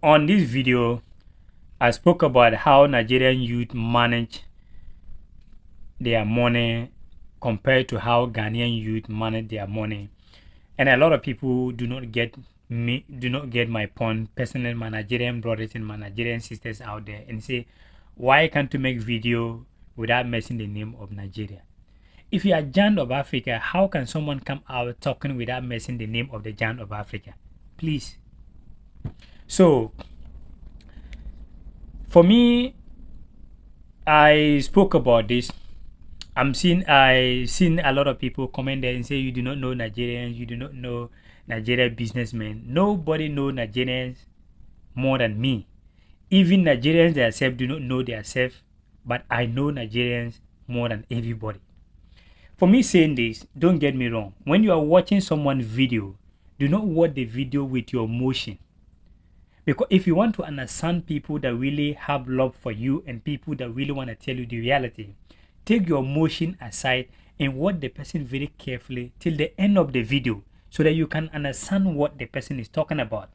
On this video, I spoke about how Nigerian youth manage their money compared to how Ghanaian youth manage their money. And a lot of people do not get my point. Personally, my Nigerian brothers and my Nigerian sisters out there and say, why can't you make video without mentioning the name of Nigeria? If you are giant of Africa, how can someone come out talking without mentioning the name of the giant of Africa? Please. So for me, I spoke about this. I seen a lot of people comment there and say you do not know Nigerians, you do not know Nigerian businessmen. Nobody know Nigerians more than me. Even Nigerians themselves do not know themselves, but I know Nigerians more than everybody. For me saying this, don't get me wrong. When you are watching someone's video, do not watch the video with your emotion. Because if you want to understand people that really have love for you and people that really want to tell you the reality, take your emotion aside and watch the person very carefully till the end of the video so that you can understand what the person is talking about.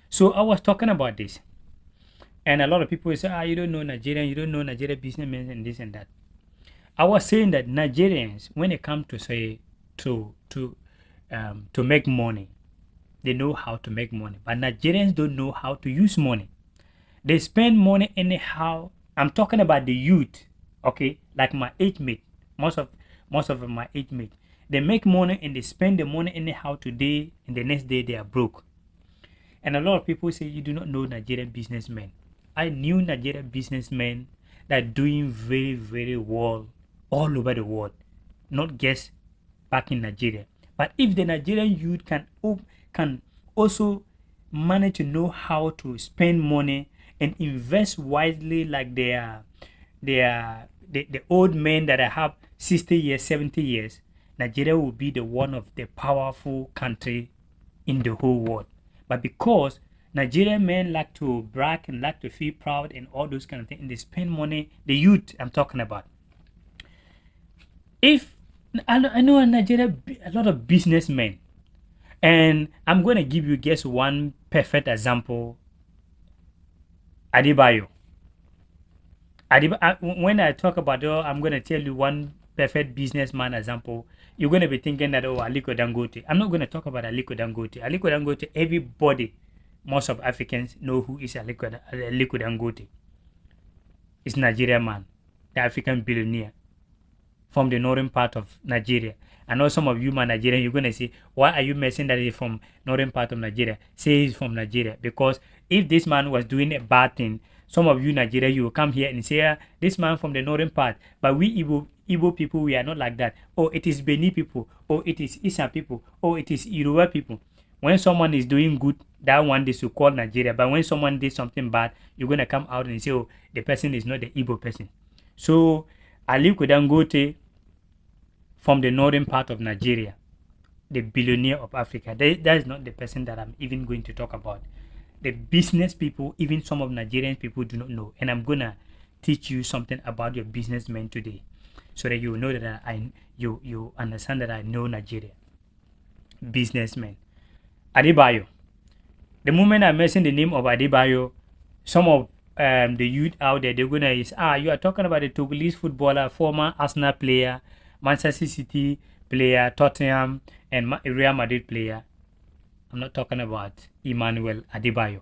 So I was talking about this, and a lot of people say, you don't know Nigerian, you don't know Nigerian businessmen and this and that. I was saying that Nigerians, when it comes to say to make money, they know how to make money, but Nigerians don't know how to use money. They spend money anyhow. I'm talking about the youth, okay, like my age mate. Most of my age mate, they make money and they spend the money anyhow today, and the next day they are broke. And a lot of people say you do not know Nigerian businessmen. I knew Nigerian businessmen that are doing very, very well all over the world, not just back in Nigeria. But if the Nigerian youth can also manage to know how to spend money and invest wisely, like the old men that have 60 years, 70 years, Nigeria will be the one of the powerful country in the whole world. But because Nigerian men like to brag and like to feel proud and all those kind of things, and they spend money, the youth I'm talking about. If I know in Nigeria a lot of businessmen, and I'm going to give you just one perfect example. Adebayo. When I talk about it, I'm going to tell you one perfect businessman example. You're going to be thinking that, Aliko Dangote. I'm not going to talk about Aliko Dangote. Aliko Dangote, everybody, most of Africans know who is Aliko Dangote. It's Nigerian man, the African billionaire from the northern part of Nigeria. I know some of you, my Nigerian, you're going to say, why are you mentioning that he's from northern part of Nigeria? Say he's from Nigeria. Because if this man was doing a bad thing, some of you Nigeria, you will come here and say, this man from the northern part. But we Igbo people, we are not like that. Oh, it is Beni people. Oh, it is Isa people. Oh, it is Yoruba people. When someone is doing good, that one they should call Nigeria. But when someone did something bad, you're going to come out and say, oh, the person is not the Igbo person. So, Aliko Dangote, from the northern part of Nigeria, the billionaire of Africa, that is not the person that I'm even going to talk about. The business people, even some of Nigerian people do not know. And I'm going to teach you something about your businessmen today so that you know that you understand that I know Nigeria. Businessmen. Adebayo. The moment I mention the name of Adebayo, some of the youth out there, they're going to say, you are talking about the Togolese footballer, former Arsenal player, Manchester City player, Tottenham, and Real Madrid player. I'm not talking about Emmanuel Adebayo.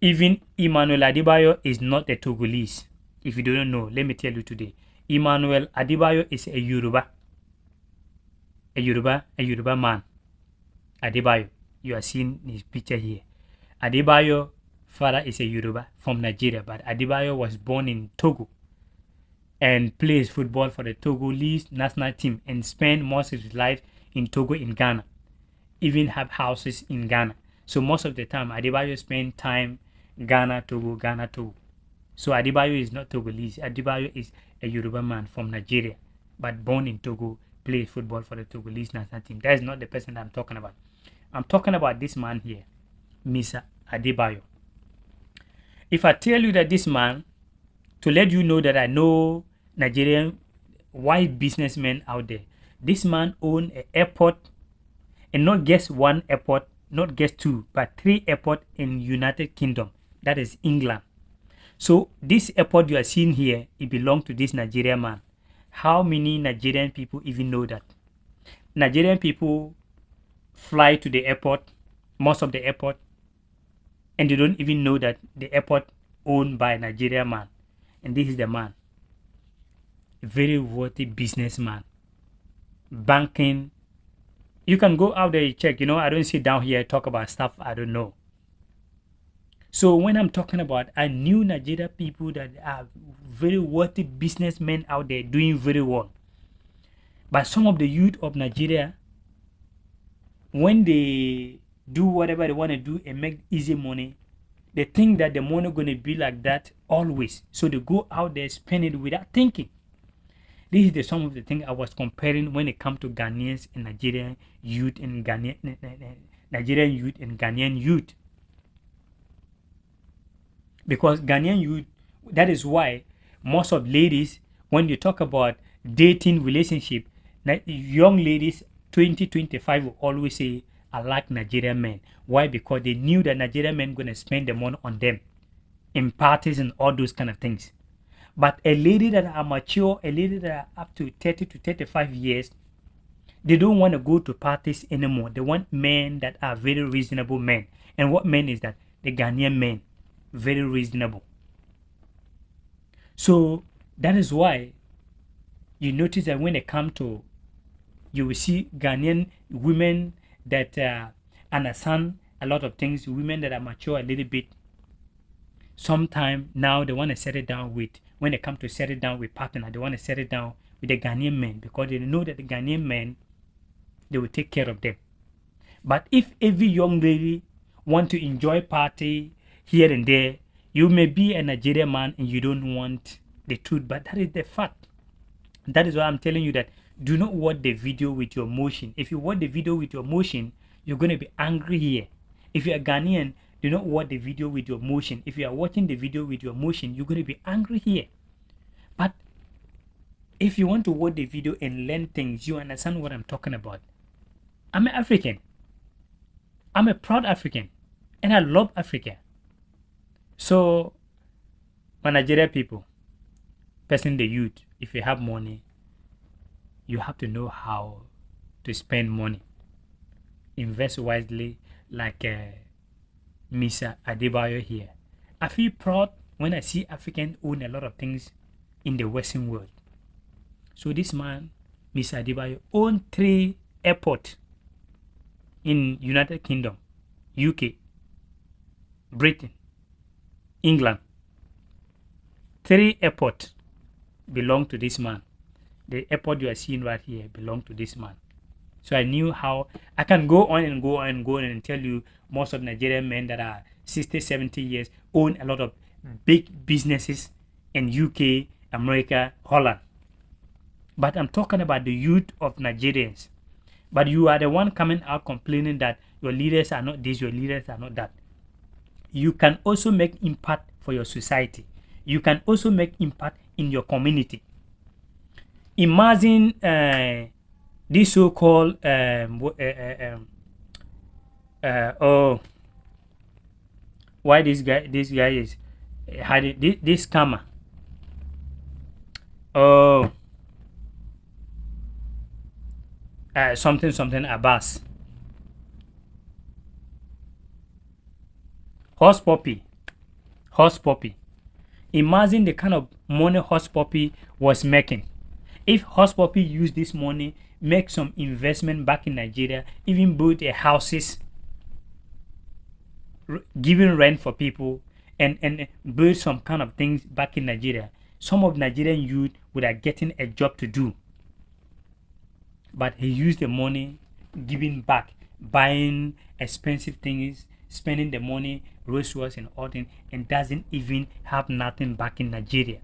Even Emmanuel Adebayo is not a Togolese. If you don't know, let me tell you today. Emmanuel Adebayo is a Yoruba. A Yoruba man. Adebayo. You are seeing his picture here. Adebayo father is a Yoruba from Nigeria, but Adebayo was born in Togo and plays football for the Togolese national team and spent most of his life in Togo in Ghana. Even have houses in Ghana. So most of the time, Adebayo spent time Ghana, Togo. So Adebayo is not Togolese. Adebayo is a Yoruba man from Nigeria, but born in Togo, plays football for the Togolese national team. That is not the person that I'm talking about. I'm talking about this man here, Mr. Adebayo. If I tell you that this man, to let you know that I know Nigerian white businessmen out there, this man owns an airport, and not just one airport, not just 2, but 3 airports in United Kingdom. That is England. So this airport you are seeing here, it belongs to this Nigerian man. How many Nigerian people even know that? Nigerian people fly to the airport, most of the airport, and they don't even know that the airport owned by a Nigerian man. And this is the man. A very worthy businessman. Banking. You can go out there and check. I don't sit down here and talk about stuff I don't know. So when I'm talking about, I knew Nigeria people that are very worthy businessmen out there doing very well. But some of the youth of Nigeria, when they do whatever they want to do and make easy money, they think that the money going to be like that always. So they go out there, spend it without thinking. This is some of the things I was comparing when it comes to Ghanaians and Nigerian youth and Nigerian youth and Ghanaian youth. Because Ghanaian youth, that is why most of ladies, when you talk about dating relationship, young ladies 20-25 will always say, I like Nigerian men. Why? Because they knew that Nigerian men going to spend the money on them in parties and all those kind of things. But a lady that are mature, a lady that are up to 30 to 35 years, they don't want to go to parties anymore. They want men that are very reasonable men. And what men is that? The Ghanaian men. Very reasonable. So that is why you notice that when they come to, you will see Ghanaian women that understand a lot of things, women that are mature a little bit. Sometimes now they want to settle down with, when they come to settle down with partner, they want to settle down with the Ghanaian men because they know that the Ghanaian men, they will take care of them. But if every young lady want to enjoy party here and there, you may be a Nigerian man and you don't want the truth, but that is the fact. That is why I'm telling you that do not watch the video with your emotion. If you watch the video with your emotion, you're going to be angry here. If you're a Ghanaian, do not watch the video with your emotion. If you are watching the video with your emotion, you're going to be angry here. But if you want to watch the video and learn things, you understand what I'm talking about. I'm an African. I'm a proud African. And I love Africa. So, my Nigerian people, person the youth, if you have money, you have to know how to spend money. Invest wisely, like Mr. Adebayo here. I feel proud when I see Africans own a lot of things in the Western world. So this man, Mr. Adebayo, owns 3 airports in United Kingdom, UK, Britain, England. 3 airports belong to this man. The airport you are seeing right here belong to this man. So I knew how I can go on and go on and go on and tell you most of Nigerian men that are 60, 70 years own a lot of big businesses in UK, America, Holland. But I'm talking about the youth of Nigerians. But you are the one coming out complaining that your leaders are not this, your leaders are not that. You can also make impact for your society. You can also make impact in your community. Imagine this so-called why this guy is had this scammer. Something Abbas. Horse Puppy. Imagine the kind of money Horse Puppy was making. If Horse Puppy used this money, make some investment back in Nigeria, even build a houses, giving rent for people, and build some kind of things back in Nigeria, some of Nigerian youth would have getting a job to do. But he used the money, giving back, buying expensive things, spending the money, Rolls-Royce and all things, and doesn't even have nothing back in Nigeria.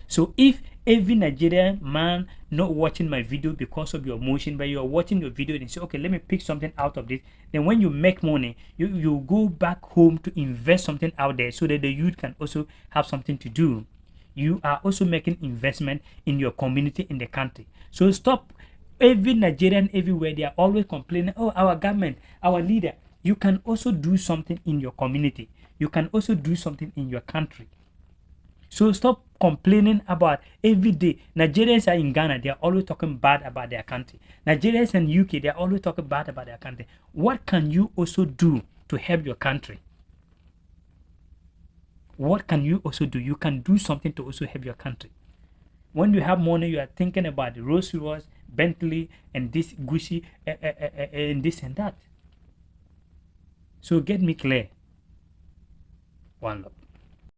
So if every Nigerian man not watching my video because of your emotion, but you are watching your video and say, okay, let me pick something out of this, then when you make money, you go back home to invest something out there so that the youth can also have something to do. You are also making investment in your community, in the country. So stop. Every Nigerian everywhere, they are always complaining, oh, our government, our leader, You can also do something in your community. You can also do something in your country. So stop complaining about every day. Nigerians are in Ghana, they are always talking bad about their country. Nigerians in UK, they are always talking bad about their country. What can you also do to help your country? What can you also do? You can do something to also help your country. When you have money, you are thinking about the Rolls Royce, Bentley, and this Gucci, and this and that. So get me clear. One love.